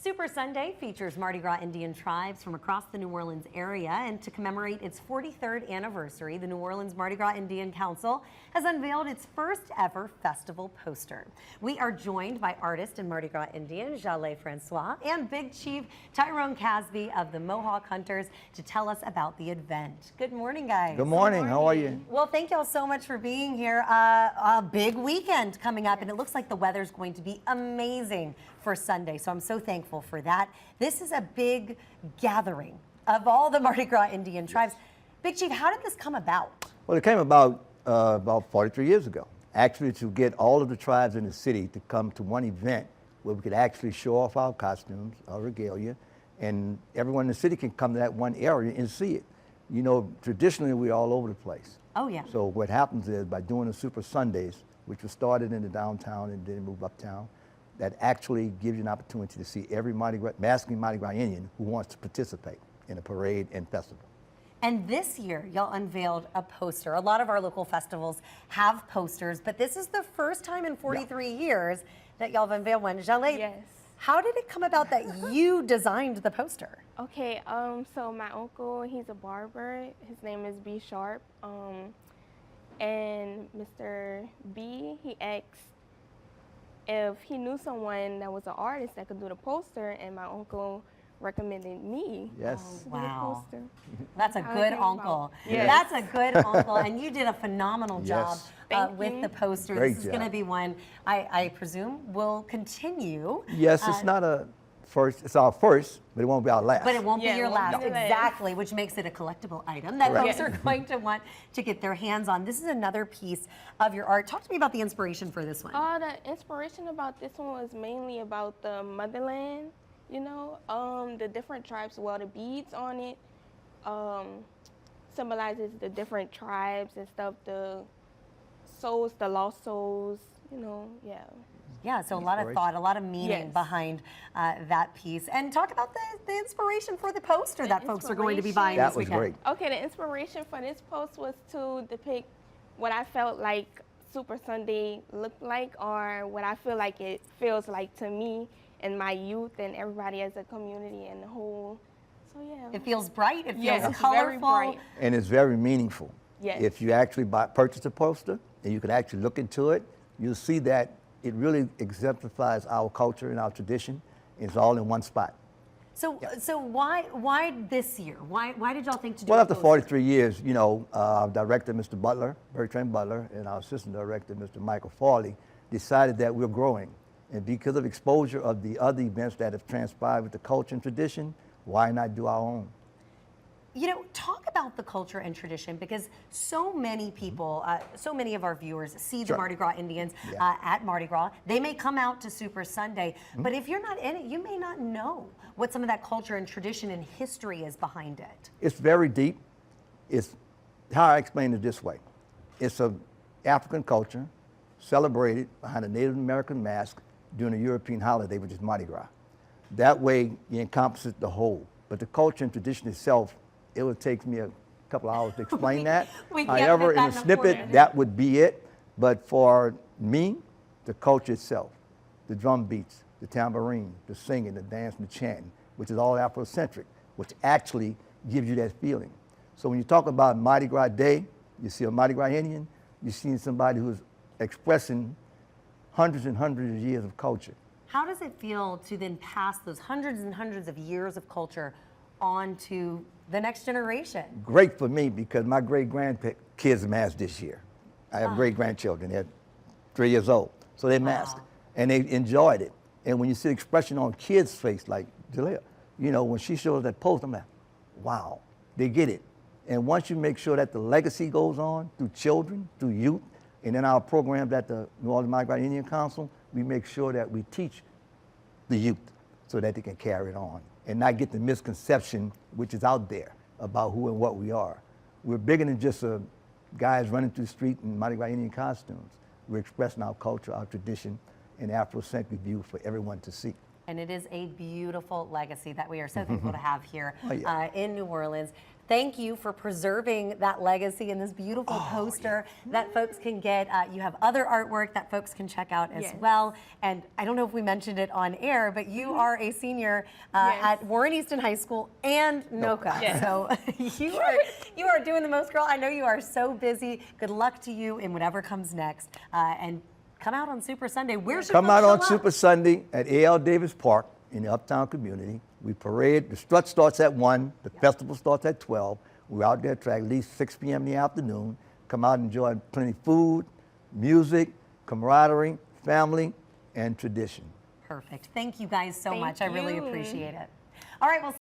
Super Sunday features Mardi Gras Indian tribes from across the New Orleans area, and to commemorate its 43rd anniversary, the New Orleans Mardi Gras Indian Council has unveiled its first ever festival poster. We are joined by artist and Mardi Gras Indian Jahlei Francois and Big Chief Tyrone Casby of the Mohawk Hunters to tell us about the event. Good morning, guys. Good morning. How are you? Well, thank y'all so much for being here. A big weekend coming up, and it looks like the weather's going to be amazing for Sunday, so I'm so thankful for that. This is a big gathering of all the Mardi Gras Indian tribes. Big Chief, how did this come about? Well, it came about 43 years ago, actually, to get all of the tribes in the city to come to one event where we could actually show off our costumes, our regalia, and everyone in the city can come to that one area and see it. You know, traditionally, we're all over the place. Oh, yeah. So what happens is, by doing the Super Sundays, which was started in the downtown and then moved uptown, that actually gives you an opportunity to see every masking Mardi Gras Indian who wants to participate in a parade and festival. And this year, y'all unveiled a poster. A lot of our local festivals have posters, but this is the first time in 43 years that y'all have unveiled one. Jahlei, yes. How did it come about that you designed the poster? Okay, so my uncle, he's a barber. His name is B Sharp. And Mr. B, he asked if he knew someone that was an artist that could do the poster, and my uncle recommended me Yes. to do Wow. the poster. That's a good uncle. Yes. That's a good uncle, and you did a phenomenal job Yes. Thank with you. the poster. Great This is going to job. be one I presume will continue. Yes, it's not a first, it's our first, but it won't be our last. But it won't Yeah, be your it won't last, be the last. exactly, which makes it a collectible item that Correct. folks are going to want to get their hands on. This is another piece of your art. Talk to me about the inspiration for this one. The inspiration about this one was mainly about the motherland, you know, the different tribes. Well, the beads on it symbolizes the different tribes and stuff, the souls, the lost souls, you know, yeah. Yeah, so a lot of thought, a lot of meaning Yes. behind that piece. And talk about the inspiration for the poster that folks are going to be buying That this was weekend. great. Okay, the inspiration for this post was to depict what I felt like Super Sunday looked like, or what I feel like it feels like to me and my youth and everybody as a community and the whole. So yeah. It feels bright, it feels Yes, it's very colorful. bright. And it's very meaningful. Yes. If you actually purchase a poster and you can actually look into it, you'll see that it really exemplifies our culture and our tradition. It's all in one spot. So why this year? Why did y'all think to do Well, a after poster? 43 years, you know, our director, Mr. Butler, Bertrand Butler, and our assistant director, Mr. Michael Farley, decided that we're growing. And because of exposure of the other events that have transpired with the culture and tradition, why not do our own? You know, talk about the culture and tradition, because so many people, so many of our viewers see the Sure. Mardi Gras Indians Yeah. at Mardi Gras. They may come out to Super Sunday, but if you're not in it, you may not know what some of that culture and tradition and history is behind it. It's very deep. It's how I explain it this way. It's a African culture celebrated behind a Native American mask during a European holiday, which is Mardi Gras. That way, you encompass the whole. But the culture and tradition itself, it would take me a couple of hours to explain that. we can't However, fit in that a in a snippet, corner. that would be it. But for me, the culture itself, the drum beats, the tambourine, the singing, the dance, and the chanting, which is all Afrocentric, which actually gives you that feeling. So when you talk about Mardi Gras Day, you see a Mardi Gras Indian, you're seeing somebody who's expressing hundreds and hundreds of years of culture. How does it feel to then pass those hundreds and hundreds of years of culture on to the next generation? Great for me, because my great-grandkids masked this year. I have great-grandchildren. They're 3 years old. So they masked. And they enjoyed it. And when you see the expression on kids' face, like Jahlei, you know, when she shows that post, I'm like, wow, they get it. And once you make sure that the legacy goes on through children, through youth, and in our programs at the New Orleans Mardi Gras Indian Council, we make sure that we teach the youth so that they can carry it on and not get the misconception which is out there about who and what we are. We're bigger than just guys running through the street in Mardi Gras Indian costumes. We're expressing our culture, our tradition, and Afrocentric view for everyone to see. And it is a beautiful legacy that we are so thankful to have here Oh, yeah. in New Orleans. Thank you for preserving that legacy and this beautiful poster that folks can get. You have other artwork that folks can check out as well. And I don't know if we mentioned it on air, but you are a senior at Warren Easton High School and NOCA. Yes. So you are doing the most, girl. I know you are so busy. Good luck to you in whatever comes next. And come out on Super Sunday. Where should Come folks out show on up? Super Sunday at A.L. Davis Park in the Uptown community. We parade. The strut starts at 1. The festival starts at 12. We're out there till at least 6 p.m. in the afternoon. Come out and enjoy plenty of food, music, camaraderie, family, and tradition. Perfect. Thank you guys so Thank much. I really you. appreciate it. All right, well,